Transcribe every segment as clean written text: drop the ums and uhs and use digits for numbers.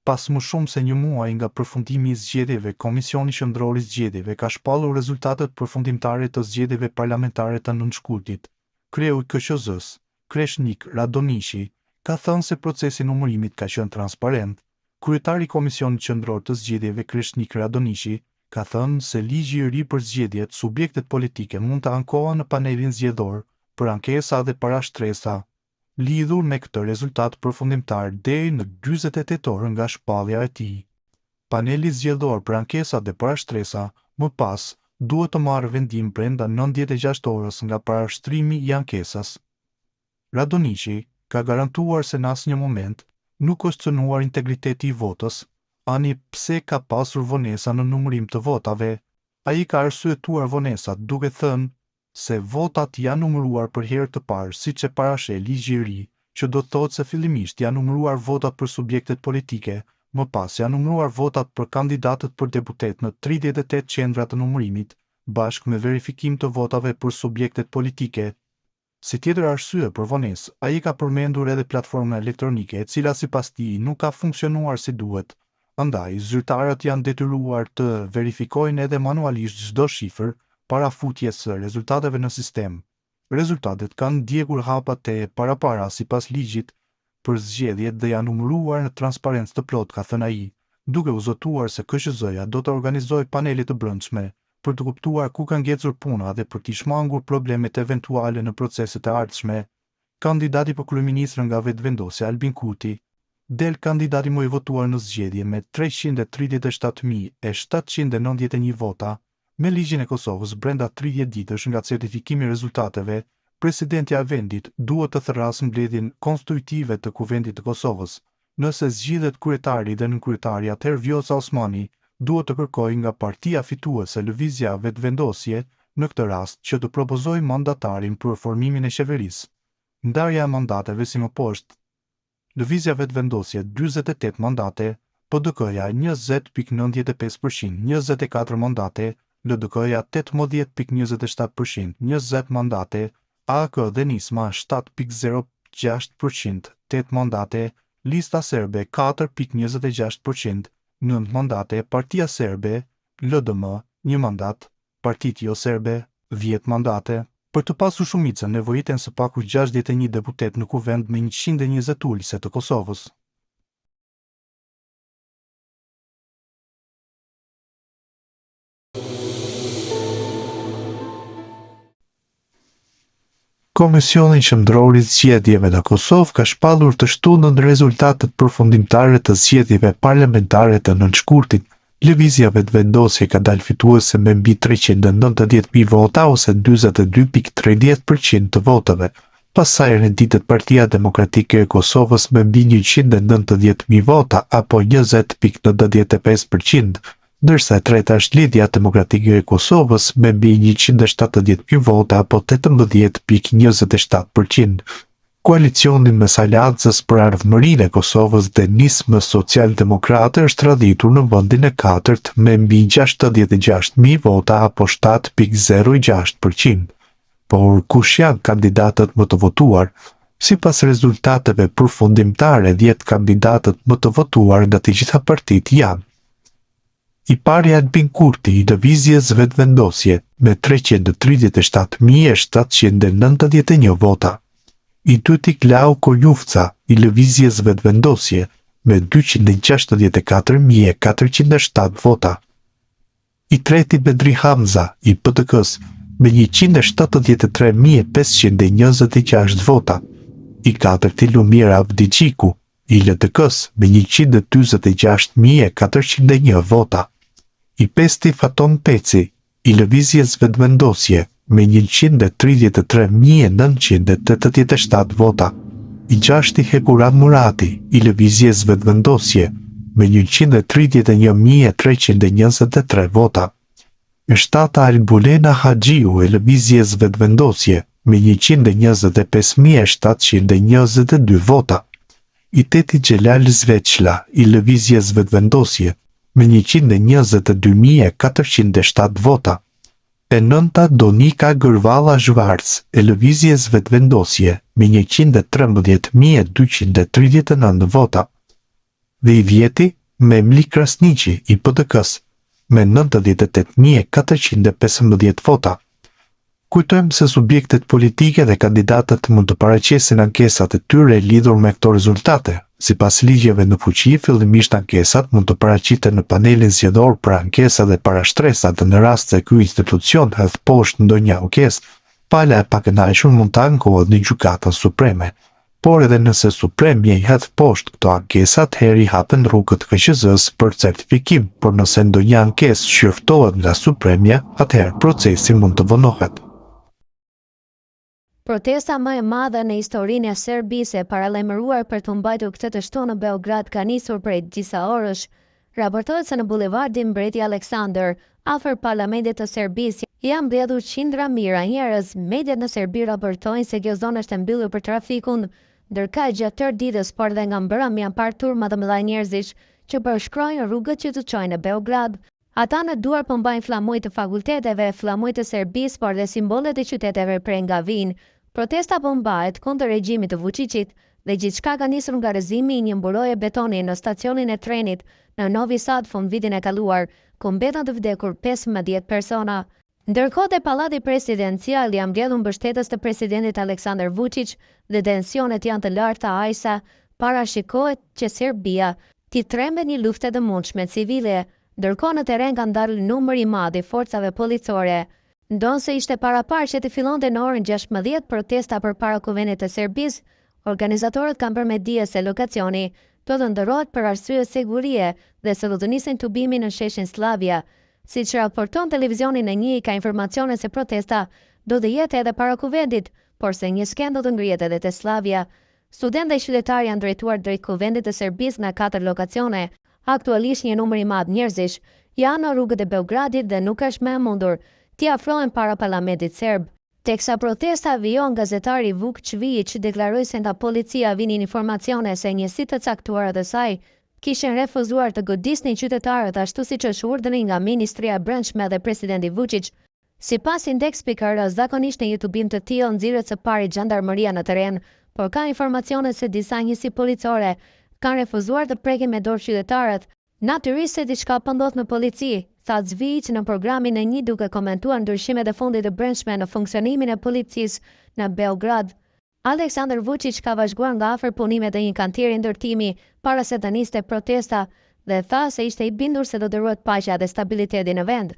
Pas më shumë se një muaj nga përfundimi i zgjedhjeve, Komisioni Qendror i Zgjedhjeve ka shpallur rezultatet përfundimtare të zgjedhjeve parlamentare të nënshkurtit. Kreu i KQZ-s, Kreshnik Radonishi, ka thënë se procesi i numërimit ka qenë transparent. Kryetari i Komisionit Qendror të Zgjedhjeve, Kreshnik Radonishi, ka thënë se ligji i ri për zgjedhjet, subjektet politike mund të ankohen në panelin zgjedhor për ankesa dhe parashtresa lidhur me këtë rezultat përfundimtar deri në 48 orë nga shpallja e tij. Paneli zgjedhor për ankesa dhe parashtresa më pas duhet të marrë vendim brenda 96 orës nga parashtrimi i ankesas. Radonishi ka garantuar se në asnjë moment nuk është cënuar integriteti i votës, ani pse ka pasur vonesa në numërim të votave. Ai ka arsyetuar vonesat duke thënë se votat janë numëruar për herë të parë siç e parashë ligji i ri, që do të thotë se fillimisht janë numëruar votat për subjektet politike, më pas janë numëruar votat për kandidatët për deputet në 38 qendra të numërimit, bashkë me verifikim të votave për subjektet politike. Si tjetër arsye për vonesë, ai ka përmendur edhe platformën elektronike, e cila sipas tij nuk ka funksionuar si duhet. Andaj, zyrtarët janë detyruar të verifikojnë edhe manualisht çdo shifër para futjes së rezultateve në sistem. Rezultatet kanë ndjekur hapat e parapara sipas ligjit për zgjedhjet dhe janë numëruar në transparencë të plotë, ka thënë ai, duke u zotuar se KQZ-ja do të organizojë panele të brendshme për të kuptuar ku ka ngecur puna dhe për t'i shmangur problemet eventuale në proceset e ardhshme. Kandidati për kryeministër nga vetëvendosja Albin Kurti del kandidati më i votuar në zgjedhje me 337.791 vota. Me ligjin e Kosovës brenda 30 ditësh nga certifikimi i rezultateve, presidenti i vendit duhet të thërrasë mbledhjen konstitutive të Kuvendit të Kosovës. Nëse zgjidhet kryetari dhe nënkryetari, atëherë Vjosa Osmani duhet të kërkojë nga partia fituese Lëvizja Vetëvendosje në këtë rast që të propozojë mandatarin për formimin e qeverisë. Ndarja e mandateve si më poshtë. Lëvizja Vetëvendosje 48 mandate, PDK-ja 20.95%, 24 mandate, LDK-ja 18.27%, 20 mandate, AK dhe Nisma 7.06%, 8 mandate, Lista Serbe 4.26%, 9 mandate, Partia Serbe, LDM 1 mandat, Partitë Jo Serbe 10 mandate. Për të pasur shumicën nevojiten së paku 61 deputet në kuvend me 120 ulëse të Kosovës. Komisioni Qendror i Zgjedhjeve në Kosovë ka shpallur të shtunën rezultatet përfundimtare të zgjedhjeve parlamentare të nënshkurtit. Lëvizja Vetëvendosje ka dalë fituese me mbi 390.000 vota ose 42.30% të votave. Pastaj renditet Partia Demokratike e Kosovës me mbi 190.000 vota apo 20.95%, ndërsa e treta është Lidhja Demokratike e Kosovës me mbi 170.000 vota apo 18.27%. Koalicioni mes Aleancës për Ardhmërinë e Kosovës dhe Nismës Social-Demokrate është radhitur në vendin e katërt me mbi 66.000 vota apo 7.06%. Por kush janë kandidatët më të votuar? Sipas rezultateve përfundimtare, 10 kandidatët më të votuar nga të gjitha partitë janë: i pari Albin Kurti i Lëvizjes Vetëvendosje me 337.791 vota. I dyti Klau Kojufca i Lëvizjes Vetëvendosje me 264.407 vota. I treti Bedri Hamza i PDK-s me 173.526 vota. I katërti Lumir Avdiqiku i LDK-s me 146.401 vota. I pesti Faton Peci i Lëvizjes Vetëvendosje me 133.987 vota. I gjashti Hekuran Murati i Lëvizjes Vetëvendosje me 131.323 vota. E shtata Albulena Haxhiu e Lëvizjes Vetëvendosje me 125.722 vota. I teti Xhelal Zveçla i Lëvizjes Vetëvendosje me 122.407 vota. E nënta Donika Gërvalla Zhvarc e Lëvizjes Vetëvendosje me 113.239 vota. Dhe i dhjeti me Mli Krasniqi i PDK-s me 98.415 vota. Kujtojmë se subjektet politike dhe kandidatët mund të paraqesin ankesat e tyre lidhur me këto rezultate. Sipas ligjeve në fuqi, fillimisht ankesat mund të paraqiten në panelin zgjedhor për ankesa dhe parashtresa dhe në rast se ky institucion hedh poshtë ndonjë ankesë, pala e pakënaqur mund të ankohet në Gjykatën Supreme. Por edhe nëse Supremja i hedh poshtë këto ankesa, atëherë i hapen rrugët KQZ-s për certifikim, por nëse ndonjë ankesë shqyrtohet nga Supremja, atëherë procesi mund të vonohet. Protesta më e madhe në historinë e Serbisë e paralajmëruar për të mbajtur këtë të shtunë në Beograd ka nisur prej disa orësh. Raportohet se në bulevardin Mbreti Aleksandër, afër parlamentit të Serbisë, janë mbledhur qindra mijëra njerëz. Mediat në Serbi raportojnë se kjo zonë është e mbyllur për trafikun, ndërka gjatë tërë ditës, por dhe nga mbrëmja janë parë turma të mëdha njerëzish që përshkrojnë rrugët që të çojnë në Beograd. Ata në duar përmbajnë flamuj të fakulteteve, flamuj të Serbisë, por dhe simbolet e qyteteve prej nga vinë. Protesta përmbahet kundër regjimit të Vučićit dhe gjithçka ka nisur nga rrëzimi i një mburoje betoni në stacionin e trenit në Novi Sad fund vitin e kaluar, ku mbetën të vdekur 15 persona. Ndërkohë te pallati presidencial janë mbledhur mbështetës të presidentit Aleksandar Vučić dhe tensionet janë të larta ajsa parashikohet që Serbia t'i trembë një lufte të mundshme civile, ndërkohë në terren ka ndalë numër i madh i forcave policore. Ndonse ishte paraparë që të fillonte në orën 16 protesta përpara Kuvendit të Serbisë, organizatorët kanë bërë me dije se lokacioni do të ndërrohet për arsye sigurie dhe se do të nisin tubimin në sheshin Slavia. Siç raporton televizioni në një ka informacione se protesta do të jetë edhe para Kuvendit, por se një sken do të ngrihet edhe te Slavia. Studentë dhe qytetarë janë drejtuar drejt Kuvendit të Serbisë në 4 lokacione. Aktualisht një numër i madh njerëzish janë në rrugët e Beogradit dhe nuk është më e mundur t'i afrohen para parlamentit serb. Teksa protesta vijon, gazetari Vuk Çvijić deklaroi se nga policia vinin informacione se njësitë të caktuara të saj kishin refuzuar të godisnin qytetarët ashtu siç është urdhëri nga Ministria e Brendshme dhe presidenti Vučić. Sipas Index.rs, zakonisht në një tubim të tillë nxirret së pari xhandarmeria në terren, por ka informacione se disa njësi policore kanë refuzuar të prekin me dorë qytetarët. Natyrisht se diçka po ndodh në polici, tha Çvijić në programin e një duke komentuar ndryshimet e fundit të brendshme në funksionimin e policisë në Beograd. Aleksandar Vučić ka vazhguar nga afër punimet e një kantieri ndërtimi para se të niste protesta dhe tha se ishte i bindur se do të ruhet paqja dhe stabiliteti në vend.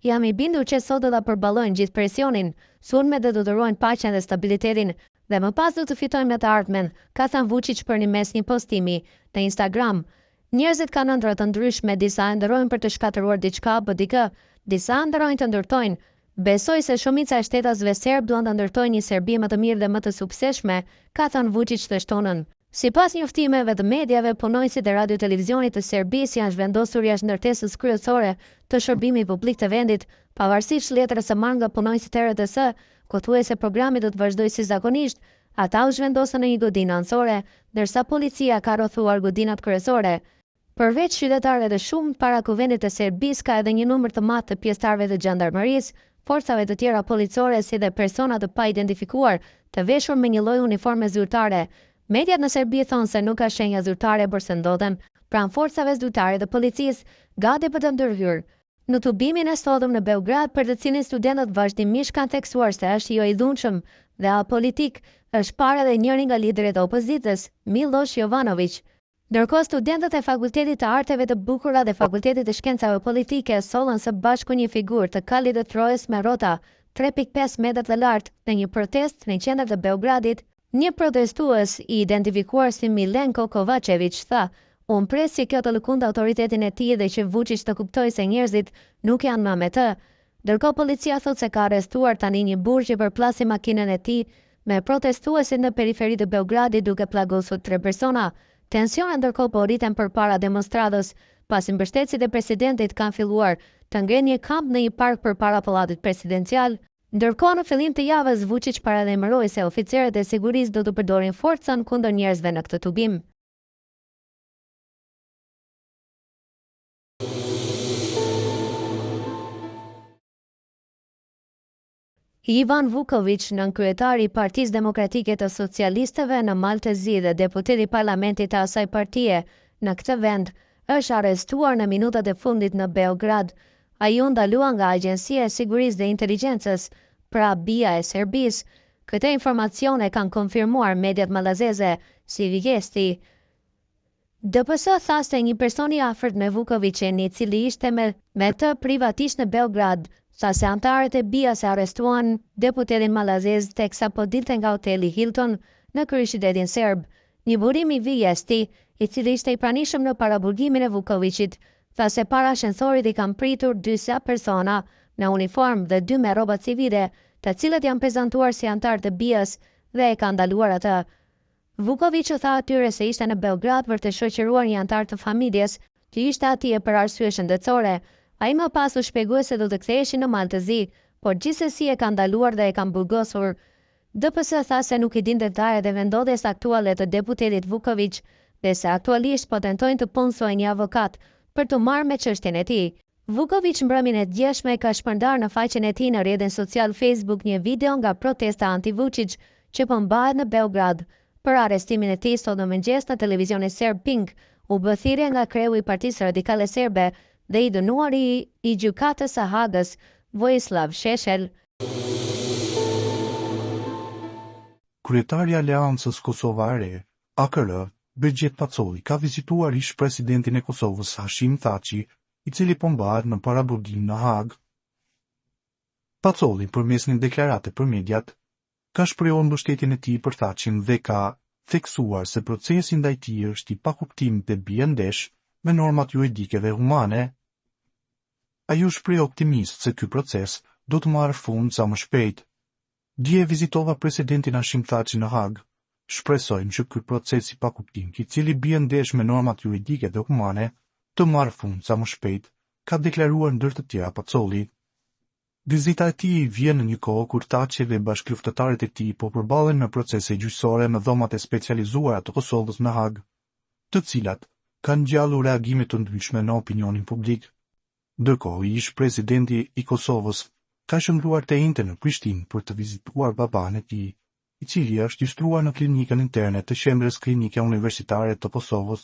Jam i bindur që sot do ta përballojnë gjithë presionin, sulmet do të ruajnë paqen dhe stabilitetin dhe më pas do të fitojmë në të ardhmen, ka thënë Vučić për një postimi në Instagram. Njerëzit kanë ëndra të ndryshme, disa ndërrojnë për të shkatëruar diçka apo dikë, disa ndërrojnë të ndërtojnë. Besoj se shumica e shtetasve serb duan të ndërtojnë një Serbi më të mirë dhe më të suksesshme, ka thënë Vučić të shtonën. Sipas njoftimeve të mediave, punonësit e radio-televizionit të Serbisë janë zhvendosur jashtë ndërtesës kryesore të shërbimit publik të vendit, pavarësisht letrës së marrë nga punonësit e RTS, ku thuhet se programi do të vazhdojë si zakonisht. Ata u zhvendosën në një godinë anësore, ndërsa policia ka rrethuar godinat kryesore. Përveç qytetarëve të shumtë para Kuvendit të Serbisë, ka edhe një numër të madh të pjesëtarëve të xhandarmerisë, forcave të tjera policore si dhe persona të pa identifikuar, të veshur me një lloj uniforme zyrtare. Mediat në Serbi thonë se nuk ka shenja zyrtare por se ndodhen pranë forcave zyrtare të policisë, gati për të ndërhyrë. Në tubimin e sodëm në Beograd, për të cilin studentët vazhdimisht kanë theksuar se është jo i dhunshëm dhe apolitik, është parë edhe njëri nga liderët e opozitës, Miloš Jovanović. Ndërkohë studentët e Fakultetit të Arteve të Bukura dhe Fakultetit të Shkencave Politike sollën së bashku një figurë të kalit të Trojës me rrota 3.5 metra të lartë në një protestë në qendër të Beogradit. Një protestues i identifikuar si Milenko Kovačević tha: "Unë pres që kjo të lëkundë autoritetin e tij dhe që Vučić të kuptojë se njerëzit nuk janë më me të." Ndërkohë policia thotë se ka arrestuar tani një burr që përplasi makinën e tij me protestuesit në periferi të Beogradit duke plagosur 3 persona. Tensionet ndërkohë po rriten përpara demonstratës, pasi mbështetësit e presidentit kanë filluar të ngrenë një kamp në një park përpara pallatit presidencial. Ndërkohë në fillim të javës Vučić paralajmëroi se oficerët e sigurisë do të përdorin forcën kundër njerëzve në këtë tubim. Ivan Vuković, nënkryetari i Partisë Demokratike të Socialistëve në Maltezi dhe deputeti i parlamentit të asaj partie në këtë vend, është arrestuar në minutat e fundit në Beograd. Ai u ndalua nga Agjencia e Sigurisë dhe Inteligjencës, pra BIA e Serbisë. Këtë informacione kanë konfirmuar mediat malazeze, si Vijesti. ДПС thaste një person i afërt me Vukovicin, i cili ishte me të privatisht në Beograd, sa se antarët e BIA-s arrestuan deputetin malazez teksa po dilte nga hoteli Hilton në kryeqytetin serb. Një burim i Vijesti, i cili ishte i pranishëm në paraburgimin e Vukovicit, tha se para shënthorit i kanë pritur 2 persona në uniform dhe 2 me rroba civile, të cilët janë prezantuar si antar të BIA-s dhe e kanë ndaluar atë. Vukovic u tha atyre se ishte në Beograd për të shoqëruar një antar të familjes që ishte atje për arsye shëndetësore. Ai më pas u shpjegoi se do të ktheheshin në Maltëzi, por gjithsesi e kanë ndaluar dhe e kanë burgosur. ДПС tha se nuk i din detajet e vendodhjes aktuale të deputetit Vukovic dhe se aktualisht po tentojnë të punësojnë një avokat për të marrë me çështjen e tij. Vukovic mbrëmjen e djeshme ka shpërndar në faqen e tij në rrjetin social Facebook një video nga protesta anti-Vučić që po mbahet në Beograd. Për arrestimin e tij sot në mëngjes në televizionin serb Pink u bë thirrje nga kreu i Partisë Radikale Serbe dhe i dënuari i gjykatës së Hagës, Vojislav Šešelj. Kryetari i Aleancës Kosova e Re, AKR, Begjet Pacoli, ka vizituar ish presidentin e Kosovës Hashim Thaçi, i cili po mbahet në paraburgim në Hagë. Pacoli, përmes një deklarate për mediat, ka shprehur mbështetjen e tij për Thaçin dhe ka theksuar se procesi ndaj tij është i pakuptim dhe bie ndesh me normat juridike dhe humane. Ai u shpreh optimist se ky proces do të marrë fund sa më shpejt. Dje vizitova presidentin Hashim Thaçi në Hagë. Shpresojmë që ky proces i pakuptim, i cili bie ndesh me normat juridike dhe humane, të marrë fund sa më shpejt, ka deklaruar ndër të tjera Pacoli. Vizita e tij vjen në një kohë kur Thaçi dhe bashkëluftëtarët e tij po përballen me procese gjyqësore në dhomat e specializuara të Kosovës në Hagë, të cilat kanë ngjallur reagime të ndryshme në opinionin publik. Ndërkohë, ish presidenti i Kosovës ka qëndruar të njëjtë në Prishtinë për të vizituar baban e tij, i cili është instruar në klinikën interne të qendrës klinike universitare të Kosovës.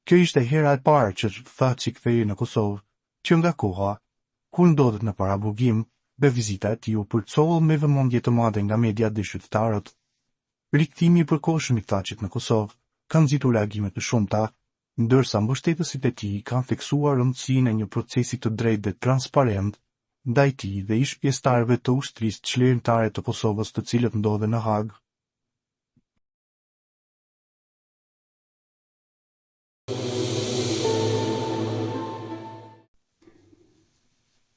Kjo ishte hera e parë që Thaçi kthehej në Kosovë, që nga koha kur ndodhet në paraburgim, dhe vizita e tij u përcoll me vëmendje të madhe nga mediat dhe qytetarët. Rikthimi i përkohshëm i Thaçit në Kosovë ka nxitur reagime të shumta, ndërsa mbështetësit e tij kanë theksuar rëndësinë e një procesi të drejtë dhe transparent ndaj tij dhe ish pjesëtarëve të ushtrisë çlirimtare të Kosovës, të cilët ndodhen në Hagë.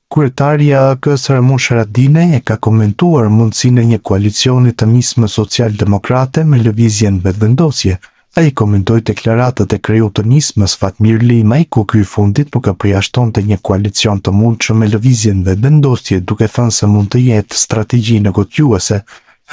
Kryetaria e AKS Ramush Haradinaj e ka komentuar mundësinë e një koalicioni të nismë social-demokrate me lëvizjen vetëvendosje. Ai komentoi deklaratat e kreu të nismës Fatmir Limaj, ku ky i fundit nuk ka përjashtonte një koalicion të mundshëm me lëvizjen vetëvendosje, duke thënë se mund të jetë strategji negociuese.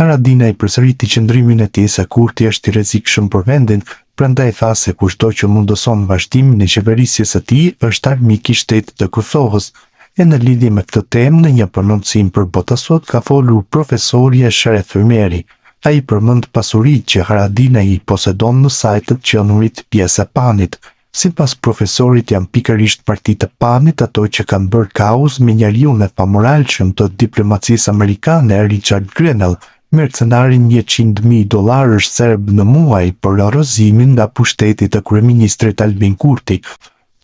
Haradinaj përsëriti qëndrimin e tij se Kurti është i rrezikshëm për vendin, prandaj tha se kushdo që mundoson vazhdimin e qeverisjes së tij është armik i shtetit të Kosovës. E në lidhje me këtë temë në një prononcim për Botasot ka folur profesori Sheref Ymeri. Ai përmend pasuritë që Haradinaj i posedon në sajtet qenurit pjesë e PAN-it. Sipas profesorit janë pikërisht partitë e PAN-it ato që kanë bërë kauz me njeriun e pamoralshëm të diplomacisë amerikane Richard Grenell, mercenarin $100.000 serb në muaj për rrozimin nga pushteti të kryeministrit Albin Kurti.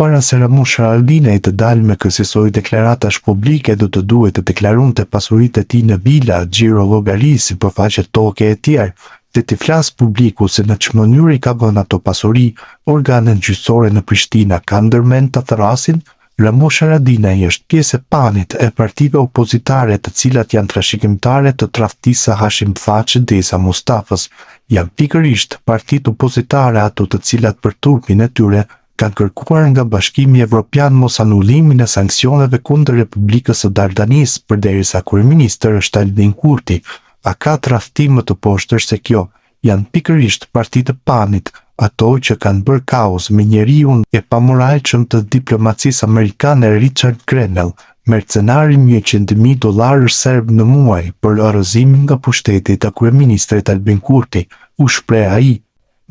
Para se Ramush Haradinaj të dalë me kësaj deklaratash publike do të duhet të deklaronte pasuritë e tij në vila, xhiro llogari, sipërfaqe toke e tjerë, dhe të flasë publiku se në çmë mënyrë i ka vënë ato pasuri. Organet gjyqësore në Prishtina kanë ndërmend të thrasin. Ramush Haradinaj është pjesë e PAN-it, e partive opozitare të cilat janë trashëgimtare të tradhtisë së Hashim Thaçit dhe Isa Mustafës. Janë pikërisht partitë opozitare ato të cilat për turpin e tyre kanë kërkuar nga Bashkimi Evropian mos anullimin e sanksioneve kundër Republikës së Dardanisë përderisa kryeministër është Albin Kurti. A ka tradhtim më të poshtër se kjo? Janë pikërisht partitë e PAN-it, ato që kanë bërë kaos me njeriun e pamoralshëm të diplomacisë amerikane Richard Grenell, mercenari $100.000 serb në muaj për rrozimin nga pushteti të kryeministrit Albin Kurti, u shpreh ai.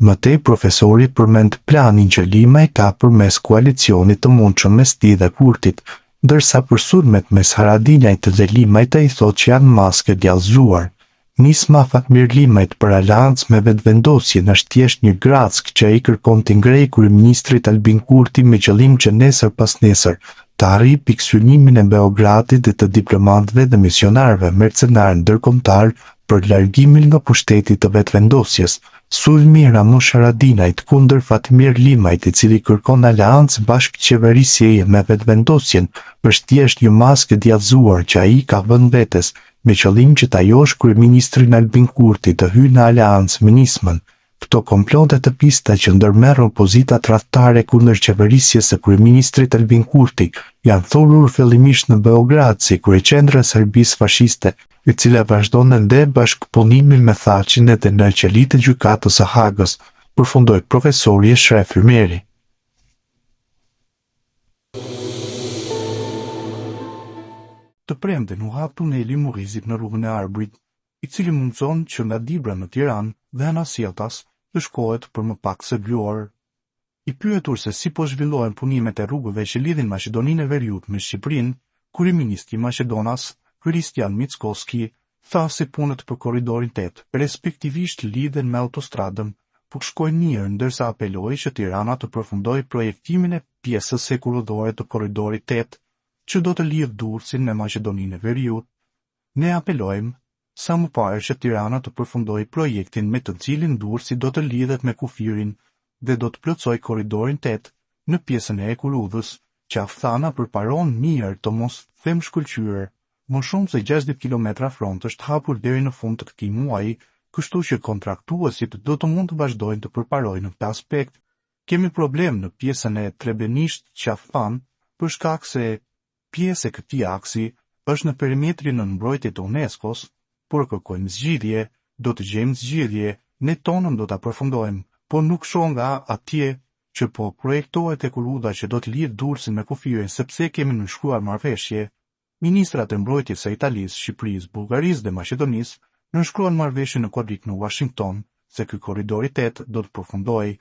Më tej profesori përmend planin që Limaj ka përmes koalicionit të mundshëm mes tij dhe Kurtit, ndërsa për sulmet mes Haradinajt dhe Limajt ai thotë që janë maske djallëzuar. Nisma Fatmir Limajt për aleancë me vetëvendosjen është thjesht një grack që ai kërkon t'i ngrejë kryeministrit Albin Kurti me qëllim që nesër pas nesër të arrijë pikësynimin e Beogradit dhe të diplomatëve dhe misionarëve mercenar ndërkombëtar për largimin nga pushteti të vetëvendosjes. Sulmi Ramush Haradinajt kundër Fatmir Limajt, i cili kërkon aleancë bashkëqeverisjeje me vetëvendosjen, është thjesht një maskë djallëzuar që ai ka vënë vetes, me qëllim që ta josh kryeministrin Albin Kurti të hyjë në aleancë me Nismën. Këto komplote të pista që ndërmerr opozita tradhtare kundër qeverisjes së kryeministrit Albin Kurti janë thurur fillimisht në Beograd si kryeqendër e Serbisë fashiste, e cila vazhdon ende bashkëpunimin me Thaçin edhe në qelitë e gjykatës së Hagës, përfundoi profesori Eshref Ymeri. Të premten u hap tuneli Murrizit në rrugën e Arbrit, i cili mundson që nga Dibra në Tiranë dhe Anasjeltas të shkohet për më pak se 2 orë. I pyetur se si po zhvillohen punimet e rrugëve që lidhin Maqedoninë e Veriut me Shqipërinë, kryeministri i Maqedonas, Kristian Mickoski, tha se punët për korridorin 8, respektivisht lidhen me autostradën, po shkojnë mirë, ndërsa apeloi që Tirana të përfundojë projektimin e pjesës sekurudore të korridorit 8, që do të lidhë Durrësin me Maqedoninë e Veriut. Ne apelojmë sa më parë që Tirana të përfundojë projektin me të cilin Durrësi do të lidhet me kufirin dhe do të plotësojë korridorin 8 në pjesën e Ekurudhës, që Afthana përparon mirë të mos them shkëlqyer. Më shumë se 60 kilometra front është hapur deri në fund të këtij muaji, kështu që kontraktuesit do të mund të vazhdojnë të përparojnë në këtë aspekt. Kemi problem në pjesën e Trebënisht-Qafan për shkak se pjesë e këtij aksi është në perimetrin në mbrojtje të UNESCO-s, por kërkojmë zgjidhje, do të gjejmë zgjidhje, ne tonën do ta përfundojmë, por nuk shoh nga atje që po projektohet Ekurudha që do të lidhë Durrësin me kufirin, sepse kemi nënshkruar marrëveshje. Ministrat e mbrojtjes së Italisë, Shqipërisë, Bullgarisë dhe Maqedonisë nënshkruan marrëveshje në Kodrik në Washington se ky korridor i 8 do të përfundojë.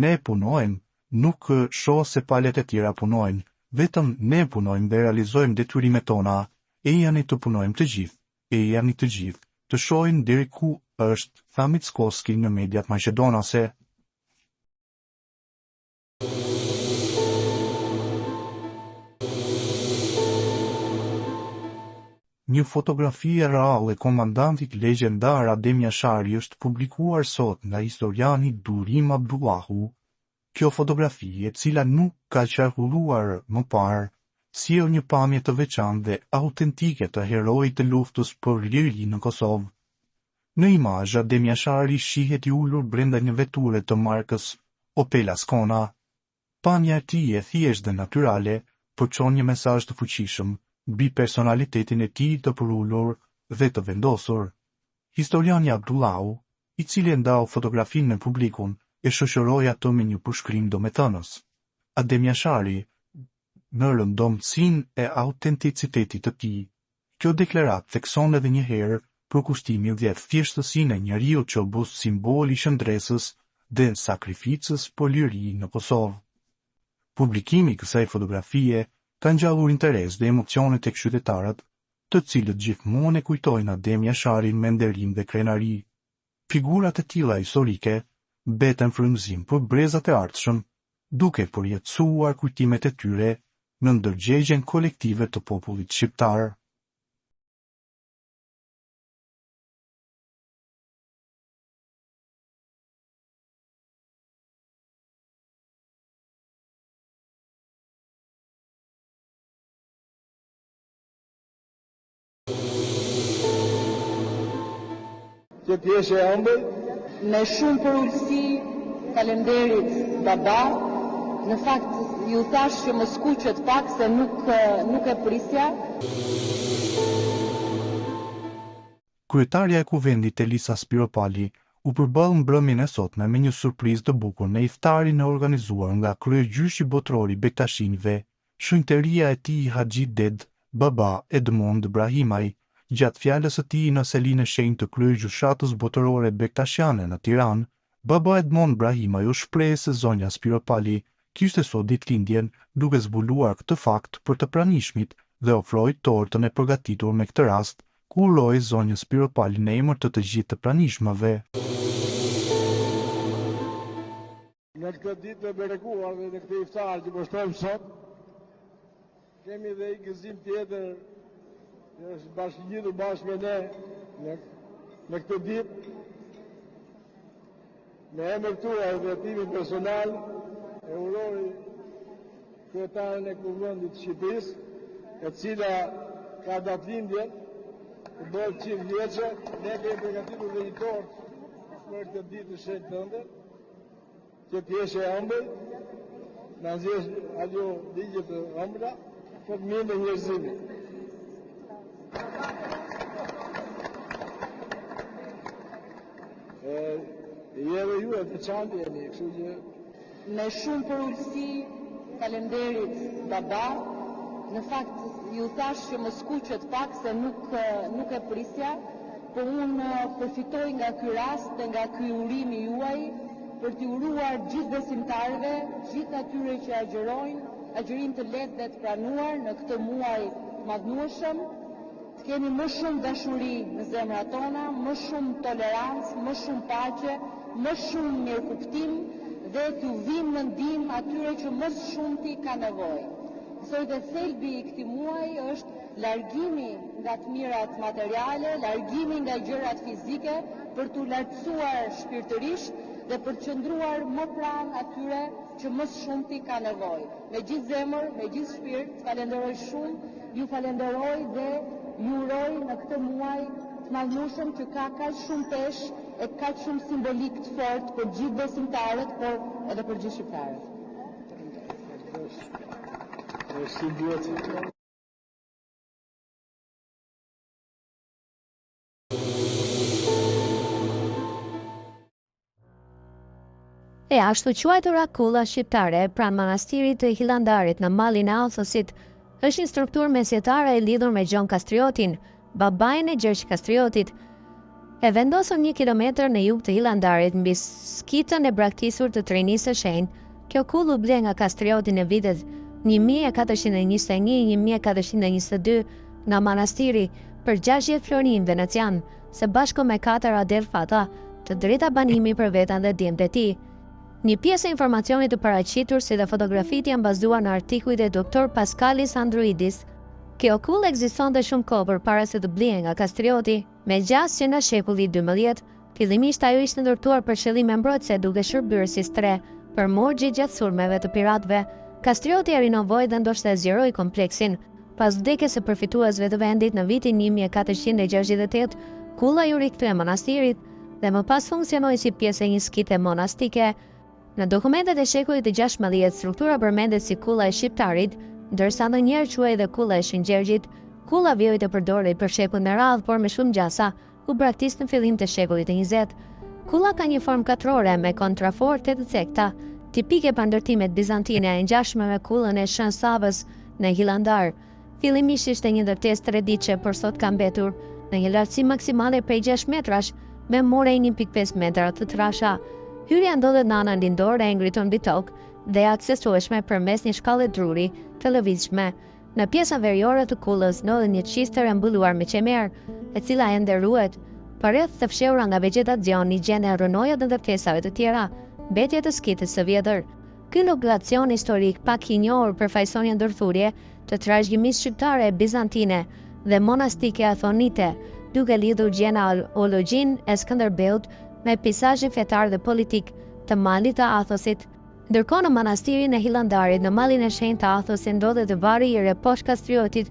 Ne punojmë, nuk shoh se palët e tjera punojnë, vetëm ne punojmë dhe realizojmë detyrimet tona, e janë të punojmë të gjithë, të shohin deri ku është, tha Mickoski në mediat maqedonase. Një fotografi e reale e komandantit legjendar Adem Jashari është publikuar sot nga historiani Durim Abdullahu. Kjo fotografi, e cila nuk ka qarkulluar më parë, sjell një pamje të veçantë dhe autentike të heroit të luftës për liri në Kosovë. Në imazh, Adem Jashari shihet i ulur brenda një veture të markës Opel Ascona. Pamja e tij e thjeshtë dhe natyrale përçon një mesazh të fuqishëm mbi personalitetin e tij të përullur dhe të vendosur. Historiani Abdullahu, i cili ndau fotografinë me publikun, e shoqëroi ato me një përshkrim domethënës. Adem Jashari në rëndomësinë e autenticitetit të tij. Kjo deklaratë thekson edhe një herë përkushtimin dhe thjeshtësinë e njeriu që u bë simbol i shëndresës dhe sakrificës për liri në Kosovë. Publikimi i kësaj fotografie ka ngjallur interes dhe emocione tek qytetarët, të cilët gjithmonë e kujtojnë Adem Jasharin me nderim dhe krenari. Figurat e tilla historike beten frymëzim për brezat e ardhshëm, duke përjetësuar kujtimet e tyre në ndërgjegjen kolektive të popullit shqiptar. Që t'jeshe ëmbël? Me shumë për ullësi, falenderit baba, në fakt ju thash që më skuqet pak se nuk e prisja. Kryetarja e Kuvendit Elisa Spiropali u përball mbrëmjen e sotme me një surprizë të bukur në iftarin e organizuar nga kryegjyshi botror i Bektashinëve, shenjtëria e tij Haxhi Ded, baba Edmond Brahimaj. Gjatë fjalës së tij në selinë e shenjtë të kryegjyshatës botërore Bektashiane në Tiranë, Baba Edmond Brahimaj u shpreh se zonja Spiro Pali kishte sot ditëlindjen duke zbuluar këtë fakt për të pranishmit dhe ofroi tortën e përgatitur me këtë rast, ku uroi zonjës Spiro Pali në emër të gjithë të pranishmëve. Në këtë ditë të bereguar dhe në këtë iftar që po shtojmë sot, kemi dhe një gëzim tjetër që është bashkëngjitur bashkë me ne në këtë ditë. Me emër tuaj dhe timin personal, e uroj kryetarën e Kuvendit të Shqipërisë, e cila ka datëlindje të bëhet 100 vjeçë, ne kemi përgatitur dhe një tortë për këtë ditë të shenjtë tënde, që të jesh e ëmbël, na nxjesh ajo ligje të ëmbla, për të mirën e njerëzimit. Edhe ju e të qantë jeni, kështu që... Me shumë përulësi, falenderit baba, në fakt ju thash që më skuqet pak se nuk e prisja, por unë përfitoj nga ky rast dhe nga ky urimi juaj për t'i uruar gjithë besimtarëve, gjithë atyre që agjërim të lehtë dhe të pranuar në këtë muaj madhnueshëm, të kemi më shumë dashuri në zemrat tona, më shumë tolerancë, më shumë paqe, më shumë mirëkuptim dhe t'u vinë në ndihmë atyre që më shumti ka nevojë. Besoj dhe thelbi i këtij muaji është largimi nga të mirat materiale, largimi nga gjërat fizike për t'u lartësuar shpirtërisht dhe për të qëndruar më pranë atyre që më shumti ka nevojë. Me gjithë zemër, me gjithë shpirt, falenderoj shumë, ju falenderoj dhe ju uroj në këtë muaj të madhnueshëm që ka kaq shumë peshë e kaq shumë simbolik të fortë për gjithë besimtarët, por edhe për gjithë shqiptarët. E ashtu quajtura kulla shqiptare pranë manastirit të Hilandarit në malin e Althosit është një strukturë mesjetare e lidhur me Gjon Kastriotin, babain e Gjergj Kastriotit. E vendosur 1 kilometër në jug të Hilandarit mbi skitën e braktisur të Trinisë së Shenjtë, kjo kull u ble nga Kastrioti në vitet 1421-1422 nga manastiri për 60 florin venecian, së bashku me 4 adelfata të drejta banimi për vetan dhe djemtë e tij. Një pjesë e informacionit të paraqitur si dhe fotografit janë bazuar në artikujt e Dr. Paskalis Andruidis. Kjo kull ekzistonte shumë kohë përpara se të blihej nga Kastrioti, me gjas që nga shekulli 12, fillimisht ajo ishte ndërtuar për qëllime mbrojtëse duke shërbyer si stre për morgje gjatë sulmeve të piratëve. Kastrioti e rinovoi dhe ndoshta e zgjeroi kompleksin. Pas vdekjes së përfituesve të vendit në vitin 1468, kulla ju rikthye manastirit dhe më pas funksionoi si pjesë e një skite monastike. Në dokumentet e shekullit të 16, struktura përmendet si kulla e shqiptarit, ndërsa ndonjëherë quhej edhe kulla e Shëngjergjit. Kulla vjoj të përdoret për shekull me radhë, por me shumë gjasa, u braktis në fillim të shekullit të 20. Kulla ka një formë katrore me kontraforte të cekta, tipike për ndërtimet bizantine e ngjashme me kullën e Shën Savës në Hilandar. Fillimisht ishte një ndërtesë treditëshe, por sot ka mbetur në një lartësi maksimale prej 6 metrash me more 1.5 metra të trasha. Hyrja ndodhet në anën lindore e ngritur mbi tokë dhe e aksesueshme përmes një shkallë druri të lëvizshme. Në pjesën veriore të kullës ndodhet një çistër e mbulluar me qemer, e cila ende ruhet. Përreth të fshehura nga vegjetacioni gjenden rrënojat dhe ndërtesave të tjera, mbetje të skitës së vjetër. Ky lokacion historik pak i njohur përfaqëson një ndërthurje të trashëgimisë shqiptare bizantine dhe monastike athonite, duke lidhur genealogjin e Skënderbeut me peizazhin fetar dhe politik të malit të Athosit. Ndërkohë në manastirin e Hilandarit, në malin e shenjtë të Athosit, ndodhet vari i Reposh Kastriotit,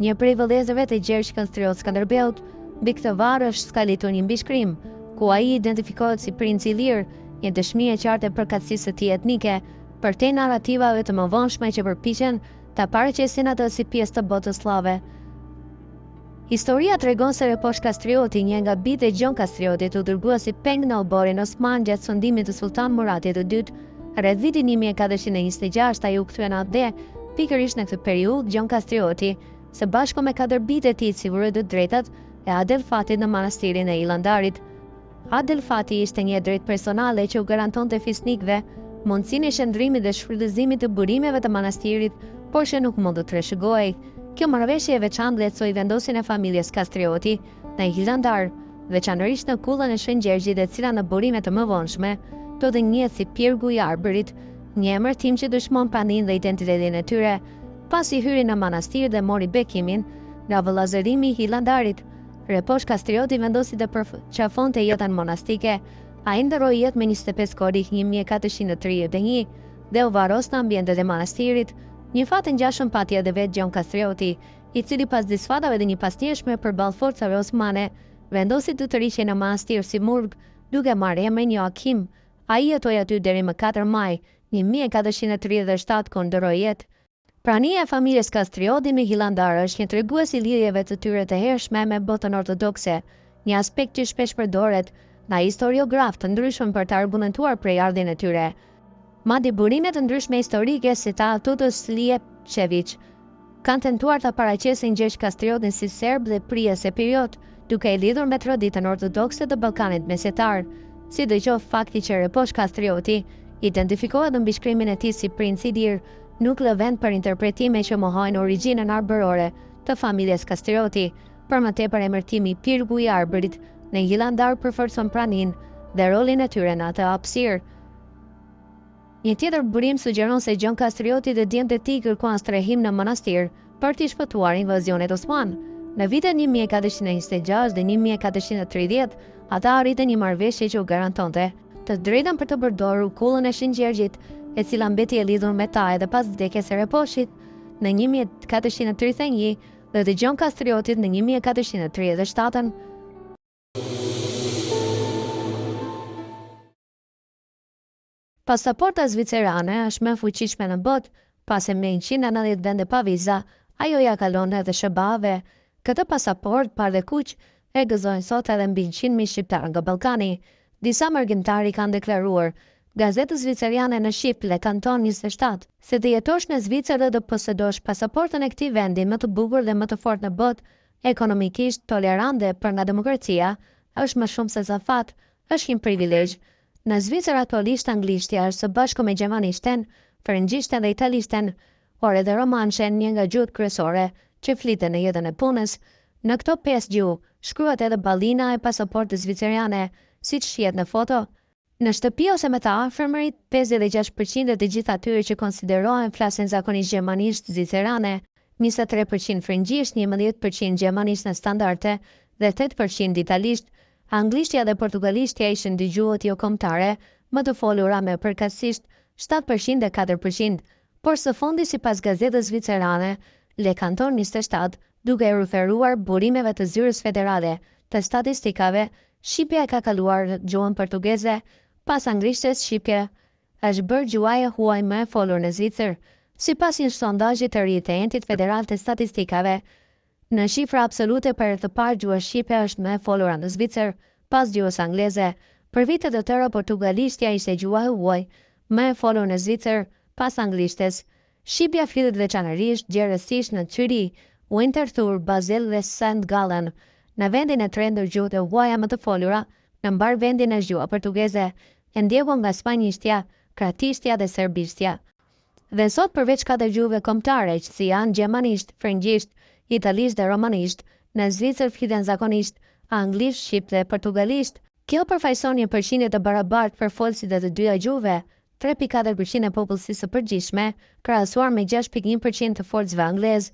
një prej vëllezërve të Gjergj Kastriot Skënderbeut. Mbi këtë var është skalitur një mbishkrim, ku ai identifikohet si princi i lirë, një dëshmi e qartë e përkatësisë së tij etnike, përtej narrativave të mëvonshme që përpiqen ta paraqesin atë si pjesë të botës slave. Historia tregon se Reposh Kastrioti, një nga bijtë e Gjon Kastriotit, u dërgua si peng në Oborin Osman gjatë sundimit të Sultan Muratit II. Rreth vitin 1426 ai u kthye në Ade. Pikërisht në këtë periudhë Gjon Kastrioti, së bashku me 4 bijtë e tij, siguroi të drejtat e adelfatit në manastirin e Hilandarit. Adel Fati ishte një drejt personale që u garantonte fisnikëve mundësinë e shndrimit dhe shfrytëzimit të burimeve të manastirit, por që nuk mund të trashëgohej. Kjo marrëveshje e veçantë lehtësoi vendosjen e familjes Kastrioti në Hilandar, veçanërisht në kullën e Shëngjergjit, e cila në burime të mëvonshme do të njihet si Pirgu i Arbërit, një emërtim që dëshmon praninë dhe identitetin e tyre. Pasi hyri në manastir dhe mori bekimin nga vëllazërimi i Hilandarit, Reposh Kastrioti vendosi të përqafonte jetën monastike. Ai ndroi jetë me 25 korrik 1431 dhe u varros në ambientet e manastirit. Një fat të ngjashëm pati edhe vetë Gjon Kastrioti, i cili pas disfatave dhe një pastjershme përballë forcave osmane, vendosi të tërhiqej në manastir si murg, duke marrë emrin Joakim. Ai jetoi aty deri më 4 maj 1437 kur ndroi jetë. Prania e familjes Kastrioti në Hilandar është një tregues i lidhjeve të tyre të hershme me botën ortodokse, një aspekt që shpesh përdoret nga historiograf të ndryshëm për të argumentuar prej ardhin e tyre. Madje burime të ndryshme historike si ta Tutus Liepçević kanë tentuar ta paraqesin Gjergj Kastriotin si serb dhe prijes e periut, duke e lidhur me traditën ortodokse të Ballkanit Mesjetar. Sidoqoftë, fakti që Reposh Kastrioti identifikohet në mbishkrimin e tij si princ i lirë nuk lë vend për interpretime që mohojnë origjinën arbërore të familjes Kastrioti. Për më tepër, emërtimi Pirgu i Arbërit në Hilandar përforcon praninë dhe rolin e tyre në atë hapësirë. Një tjetër burim sugjeron se Gjon Kastrioti dhe djemtë e tij kërkuan strehim në manastir për të shpëtuar invazionet osman. Në vitet 1426 dhe 1430, ata arritën një marrëveshje që u garantonte të drejtën për të përdorur kullën e Shëngjergjit, e cila mbeti e lidhur me ta edhe pas vdekjes së Reposhit në 1431 dhe të Gjon Kastriotit në 1437. Pasaporta zvicerane është më e fuqishme në botë, pasi me 190 vende pa viza, ajo ja kalon edhe SBA-ve. Këtë pasaport par dhe kuq e gëzojnë sot edhe mbi 100.000 shqiptarë nga Ballkani. Disa mërgjimtari kanë deklaruar gazetës zviceriane në Shqip Le Kanton 27 se të jetosh në Zvicër dhe të posedosh pasaportën e këtij vendi më të bukur dhe më të fortë në botë, ekonomikisht tolerant dhe për nga demokracia, është më shumë se zafat, është një privilegj. Në Zvicër aktualisht anglishtja është së bashku me gjermanishten, frëngjishten dhe italishten, por edhe romanshen, një nga gjuhët kryesore që fliten në jetën e punës. Në këto 5 gjuhë shkruhet edhe ballina e pasaportës zviceriane, siç shihet në foto. Në shtëpi ose me të afërmërit, 56% e të gjithë atyre që konsiderohen flasin zakonisht gjermanisht zvicerane, 23% frëngjisht, 11% gjermanisht në standarde dhe 8% italisht. Anglishtja dhe portugalishtja ishin dy gjuhët jo kombëtare, më të folura me përkatësisht 7% dhe 4%, por së fundi sipas gazetës zvicerane Le Kanton 27, duke e referuar burimeve të zyrës federale të statistikave, shqipja ka kaluar gjuhën portugeze, pas anglishtes shqipja është bërë gjuaja huaj më e folur në Zvicër. Sipas një sondazhi të ri të Entit Federal të Statistikave, në shifra absolute për të parë gjuha shqipe është më e folura në Zvicër, pas gjuhës angleze. Për vite të tëra portugalishtja ishte gjuha huaj më e folur në Zvicër, pas anglishtes. Shqipja flitet veçanërisht gjerësisht në Züri, Winterthur, Basel dhe St. Gallen. Në vendin e tretë ndër gjuhët e huaja më të folura, në mbar vendin është gjuha portugeze, e ndjekur nga spanjishtja, kratishtja dhe serbishtja. Dhe sot përveç 4 gjuhëve kombëtare që si janë gjermanisht, frëngjisht, italisht dhe romanisht, në Zvicër fliten zakonisht anglisht, shqip dhe portugalisht. Kjo përfaqëson një përqindje të barabartë për folësit e të dyja gjuhëve, 3.4% e popullsisë së përgjithshme, krahasuar me 6.1% të folësve anglez,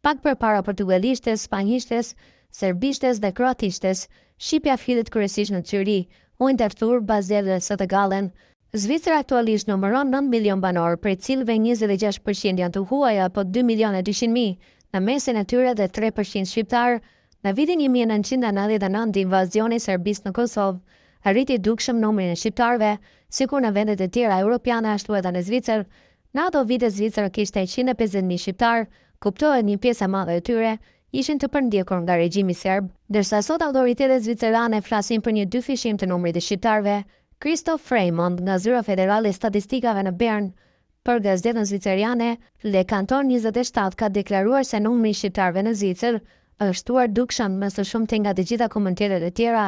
pak përpara portugalishtes, spanjishtes, serbishtes dhe kroatishtes. Shqipja flitet kryesisht në Züri, Winterthur, Basel dhe St. Gallen. Zvicra aktualisht numëron 9 milion banor, prej cilëve 26% janë të huaja, apo 2.200.000, në mesin e tyre dhe 3% shqiptar. Në vitin 1999, invazioni i Serbisë në Kosovë arriti dukshëm numrin e shqiptarëve, sikur në vendet e tjera europiane ashtu edhe në Zvicër. Në ato vite Zvicra kishte 150.000 shqiptar, kuptohet një pjesë e madhe e tyre ishin të përndjekur nga regjimi serb, ndërsa sot autoritetet zvicerane flasin për një dyfishim të numrit të shqiptarëve. Christoph Freimond nga Zyra Federale e Statistikave në Bern, për gazetën zviceriane Le Kanton 27 ka deklaruar se numri i shqiptarëve në Zvicër është shtuar dukshëm më së shumti nga të gjitha komunitetet e tjera.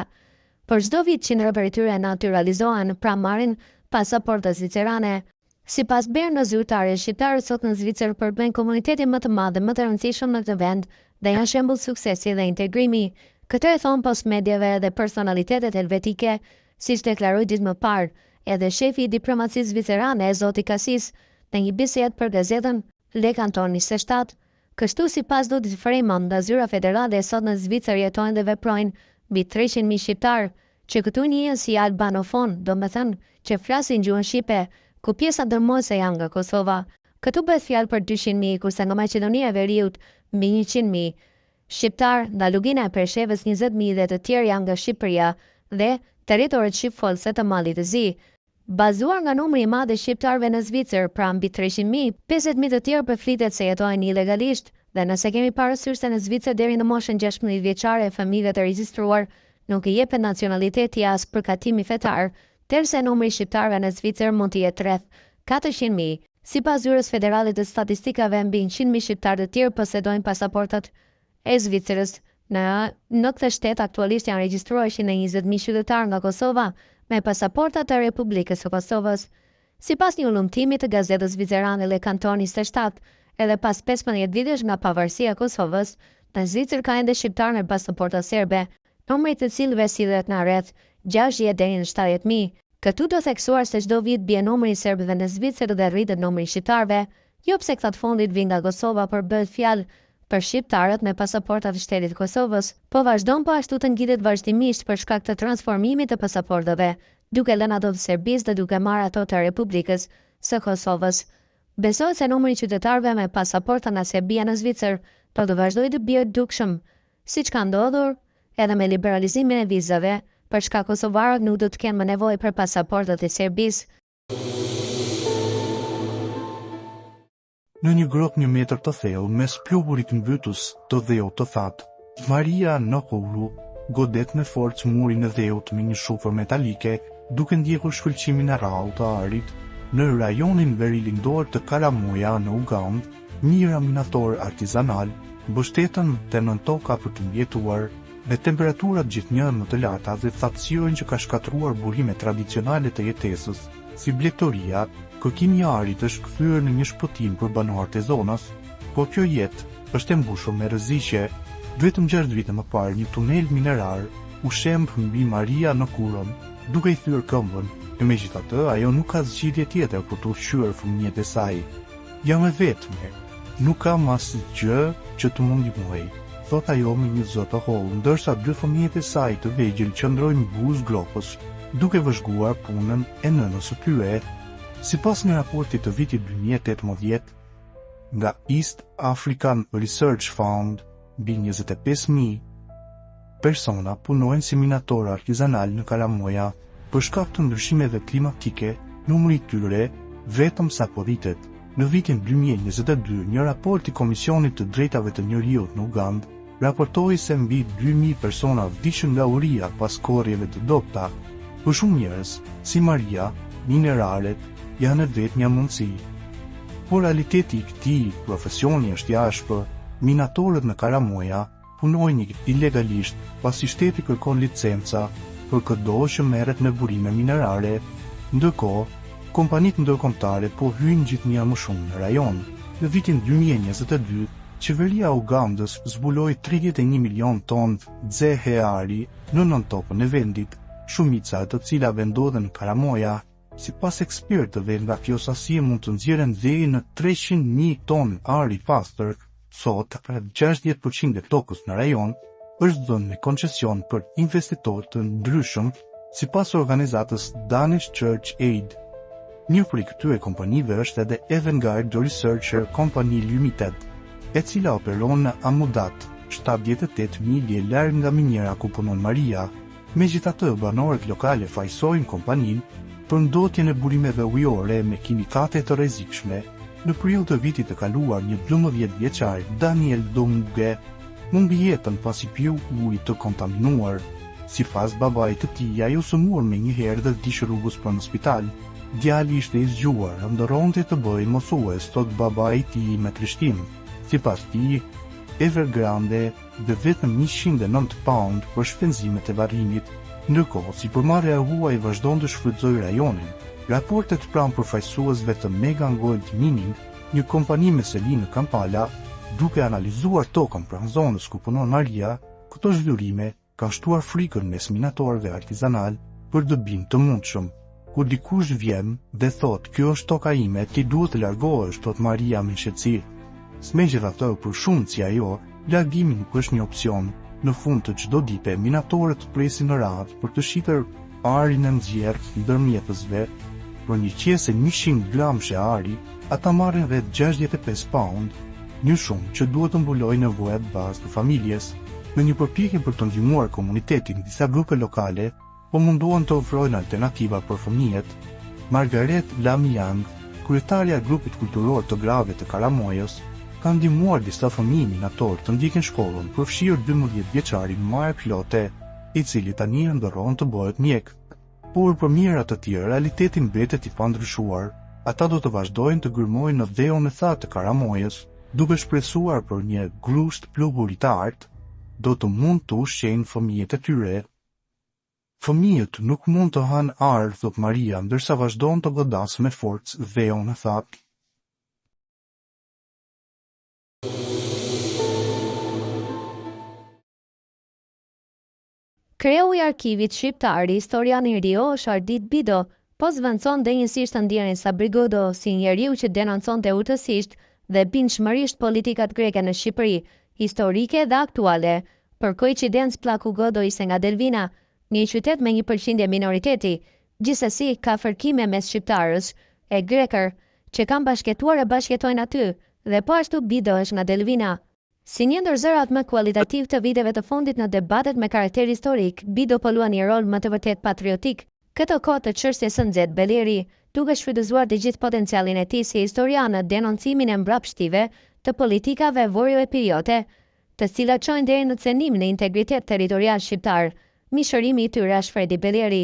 Për çdo vit qindra prej tyre natyralizohen, pra marrin pasaporta zvicerane. Sipas Berna zyrtare, shqiptarët sot në Zvicër përbën komunitetin më të madh dhe më të rëndësishëm në këtë vend dhe janë shembull suksesi dhe integrimi. Këtë e thon post medjave dhe personalitetet helvetike, siç deklaroi ditë më parë edhe shefi i diplomacisë zvicerane, Zoti Kasis, në një bisedë për gazetën Le Canton 27. Kështu sipas Zotit Freeman, nga zyra federale sot në Zvicër jetojnë dhe veprojnë mbi 300.000 shqiptar, që këtu njihen si albanofon, domethënë që flasin gjuhën shqipe, ku pjesa dërmuese janë nga Kosova. Këtu bëhet fjalë për 200.000, kurse nga Maqedonia e Veriut mbi 100.000. Shqiptar nga Lugina e Preshevës 20.000 dhe të tjerë janë nga Shqipëria dhe territoret shqipfolse të Mallit të Zi. Bazuar nga numri i madh i shqiptarëve në Zvicër, pra mbi 300.000, 50.000 të tjerë përflitet se jetojnë ilegalisht, dhe nëse kemi parasysh se në Zvicër deri në moshën 16 vjeçare e fëmijëve të regjistruar nuk i jepet nacionaliteti as përkatimi fetar, derisa numri i shqiptarëve në Zvicër mund të jetë rreth 400.000. Sipas Zyrës Federale të Statistikave, mbi 100.000 shqiptarë të tjerë posedojnë pasaportat e Zvicrës. Në këtë shtet aktualisht janë regjistruar 120.000 qytetarë nga Kosova me pasaporta të Republikës së Kosovës. Sipas një ullumtimi të gazetës zvicerane Le Canton 27, edhe pas 15 vitesh nga pavarësia e Kosovës, në Zvicër ka ende shqiptarë me pasaporta serbe, numri të cilëve sillet në rreth 60 deri në 70.000. Këtu do theksuar se çdo vit bie numri i serbëve në Zvicër dhe rritet numri i shqiptarëve, jo pse këta të fundit vijnë nga Kosova, por bëhet fjalë për shqiptarët me pasaporta të shtetit Kosovës, po vazhdon po ashtu të ngjitet vazhdimisht për shkak të transformimit të pasaportave, duke lënë ato të Serbisë dhe duke marrë ato të Republikës së Kosovës. Besohet se numri i qytetarëve me pasaporta nga Serbia në Zvicër do të vazhdojë të bie dukshëm, siç ka ndodhur edhe me liberalizimin e vizave, për shkak kosovarët nuk do të kenë më nevojë për pasaportat e Serbisë. Në një grop 1 metër të thellë, mes pluhurit mbytus të dheut të thatë, Maria Nokoulu godet me forcë murin e dheut me një shufër metalike, duke ndjekur shkëlqimin e rrallë të arit në rajonin verilindor të Karamoja në Ugand. Mira minator artizanal mbështeten të nën toka për të mjetuar, me temperaturat gjithnjë më të larta dhe thatësirën që ka shkatruar burime tradicionale të jetesës, si blegtoria. Kërkimi i arit është kthyer në një shpëtim për banorët e zonës, por kjo jetë është e mbushur me rreziqe. Vetëm 6 vite më parë, një tunel minerar u shemb mbi Maria Nokoulun, duke i thyer këmbën, e megjithatë ajo nuk ka zgjidhje tjetër për të ushqyer fëmijët e saj. Jam e vetme, nuk kam asgjë që të më ndihmoj, thot ajo me një zot të hollë, ndërsa 2 fëmijët e saj të vegjël qëndrojnë buzë gropës, duke vëzhguar punën e nënës së tyre. Sipas një raporti të vitit 2018 nga East African Research Fund, mbi 25.000 persona punojnë si minator artizanal në Karamoja. Për shkak të ndryshimeve klimatike, numri i tyre vetëm sapo rritet. Në vitin 2022, një raport i Komisionit të Drejtave të Njeriut në Ugand raportoi se mbi 2.000 persona vdiqën nga uria pas korrjeve të dobta. Për shumë njerëz, si Maria, mineraret janë vetë një mundësi. Por realiteti i këtij profesioni është i ashpër. Minatorët në Karamoja punojnë ilegalisht, pasi shteti kërkon licenca për çdo që merret me burime minerare. Ndërkohë, kompanitë ndërkombëtare po hyjnë gjithnjë më shumë në rajon. Në vitin 2022, qeveria e Ugandës zbuloi 31 milion tonë zeheari në nëntokën e vendit, shumica e të cilave ndodhen në Karamoja. Sipas ekspertëve, nga kjo sasi mund të nxjerren deri në 300.000 tonë ari i pastër. Sot, rreth 60% e tokës në rajon është dhënë me koncesion për investitorë të ndryshëm, sipas organizatës Danish Church Aid. Një prej këtyre kompanive është edhe Avangard Researcher Company Limited, e cila operon në Amudat, 78 milje larg nga miniera ku punon Maria. Megjithatë, banorët lokale fajsojnë kompaninë për ndotjen e burimeve ujore me kimikate të rrezikshme. Në prill të vitit të kaluar, një 12 vjeçar, Daniel Dongue, humbi jetën pasi piu ujë të kontaminuar. Sipas babait të tij, ajo sëmur me një herë dhe vdiq rrugës për në spital. Djali ishte i zgjuar, ndërronte të bëjë mosues, thot babai i tij me trishtim. Sipas tij, Evergrande dhe vetëm 109 pound për shpenzimet e varrimit Ndërkohë, sipërmarrja e huaj vazhdon të shfrytëzojë rajonin. Raportet pranë përfaqësuesve të Mega Gold Mining, një kompani me seli në Kampala, duke analizuar tokën pranë zonës ku punon Maria, këto zhvillime kanë shtuar frikën mes minatorëve artizanal për dëbim të mundshëm. Kur dikush vjen dhe thotë kjo është toka ime, ti duhet të largohesh, thot Maria me shqetësi. Megjithatë, për shumë si ajo, largimi nuk është një opsion. Në fund të çdo dite, minatorët presin në radhë për të shitur arin e nxjerrë ndërmjetësve. Për një qese 100 gramshe ari, ata marrin rreth 65 pound, një shumë që duhet të mbulojë nevojat bazë të familjes. Në një përpjekje për të ndihmuar komunitetin, disa grupe lokale po munduan të ofrojnë alternativa për fëmijët. Margaret Lamiang, kryetarja e grupit kulturor të grave të Karamojës, ka ndihmuar disa fëmijë minator të ndjekin shkollën, përfshirë 12 vjeçarin Mark Lotte, i cili tani ndërron të bëhet mjek. Por për mirat të tjerë, realitetin mbetet i pandryshuar. Ata do të vazhdojnë të gërmojnë në dheun e thatë të Karamojës, duke shpresuar për një grusht pluhuri të artë, do të mund të ushqejnë fëmijët e tyre. Fëmijët nuk mund të hanë arë, thot Maria, ndërsa vazhdon të godasë me forcë dheun e thatë. Kreu i arkivit shqiptar i historiani Rio Shardit Bido po zvendçon denjësisht ndjerin Sabrigodo si njeriu që denonconte urtësisht dhe bindshmërisht politikat greke në Shqipëri, historike dhe aktuale. Për koincidencë, Plaku Godo ishte nga Delvina, një qytet me një përqindje minoriteti, gjithsesi ka fërkime mes shqiptarësh e grekër që kanë bashkëtuar e bashkëtojnë aty, dhe po ashtu Bido është nga Delvina. Si një ndër zërat më kualitativ të viteve të fundit në debatet me karakter historik, Bido po luan një rol më të vërtet patriotik. Këto kohë të çështjes së nxehtë Beleri, duke shfrytëzuar të gjithë potencialin e tij si historian në denoncimin e mbrapshtive të politikave vorjo-epiriote, të cilat çojnë deri në cenimin e integritet territorial shqiptar. Mishërimi i tyre është Fredi Beleri.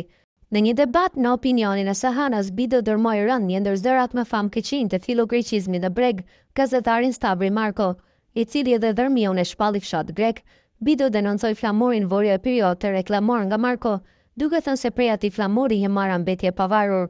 Në një debat në opinionin e Sahanës, Bido dërmoi rënd një ndër zërat më famkeqin të filogreqizmit në breg, gazetarin Stavri Marko, i cili edhe dërmiu në shpalli fshat grek. Bido denoncoi flamurin vorjo-epiriot të reklamor nga Marko, duke thënë se prej atij flamuri i marra mbetje pavarur.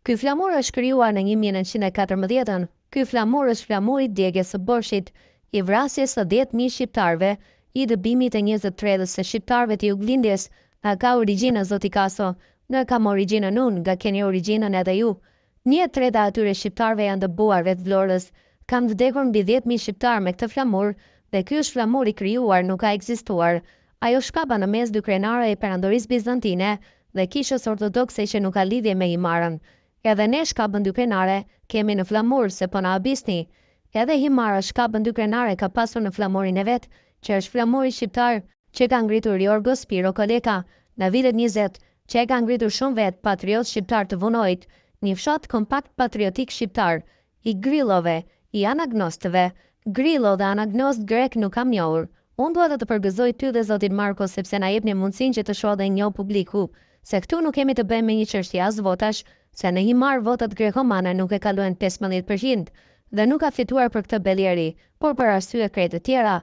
Ky flamur është krijuar në 1914. Ky flamur është flamuri i djegjes së Borshit, i vrasjes së 10.000 shqiptarëve, i dëbimit e 23 së shqiptarëve të Juglindjes. Nga ka origjinën zoti Kaso, nga kam origjinën unë, nga keni origjinën edhe ju. 1/3 atyre shqiptarëve janë dëbuar vetë Vlorës. Kanë vdekur mbi 10.000 shqiptarë me këtë flamur, dhe ky është flamur i krijuar, nuk ka ekzistuar. Ajo shkapa në mes dy krenare e perandorisë bizantine dhe kishës ortodokse që nuk ka lidhje me Himarën. Edhe ne shkapën dy krenare kemi në flamur se po na habisni. Edhe Himara shkapën dy krenare ka pasur në flamurin e vet, që është flamuri shqiptar që ka ngritur Jorgo Spiro Koleka në vitet 20, që e ka ngritur shumë vet patriot shqiptar të Vunojt, një fshat kompakt patriotik shqiptar, i grillove, i anagnostëve. Grillo dhe anagnost grek nuk kam njohur. Unë dua të përgëzoj ty dhe zotin Marko sepse na jepni mundësinë që të shoh dhe njoh publiku, se këtu nuk kemi të bëjmë me një çështje as votash, se në Himar votat grekomane nuk e kalojnë 15% dhe nuk ka fituar për këtë Beleri, por për arsye krejt të tjera.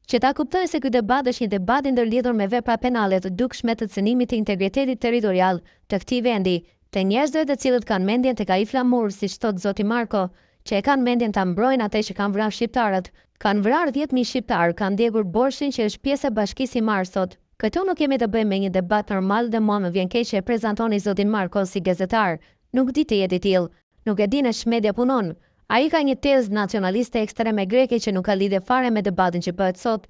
Që ta kuptojnë se ky debat është një debat i ndërlidhur me vepra penale të dukshme të cënimit të integritetit territorial të këtij vendi, të njerëzve të cilët kanë mendjen tek ai flamur, siç thot zoti Marko, që e kanë mendjen ta mbrojnë atë që kanë vrarë shqiptarët. Kanë vrarë 10.000 shqiptarë, kanë ndjekur Borshin që është pjesë e bashkisë Himar sot. Këtu nuk kemi të bëjmë me një debat normal dhe mua më vjen keq që e prezantoni zotin Marko si gazetar. Nuk di të jetë i tillë, nuk e di në ç'media punon. Ai ka një tezë nacionaliste ekstreme greke që nuk ka lidhje fare me debatin që bëhet sot.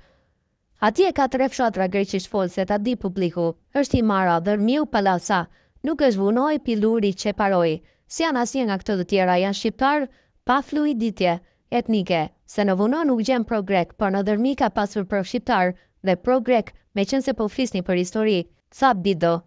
Atje ka 3 fshatra greqisht folse, ta di publiku. Është Himara, Dërmiu, Palasa. Nuk është Vunoj, Pilluri, Çeparoi. Si janë asnjë nga këto të tjera, janë shqiptar pa fluiditje etnike, se në Vuno nuk gjem pro-grek, por në Dërmi ka pasur pro-shqiptar dhe pro-grek, me qenë se po flisni për histori. Ca Bido.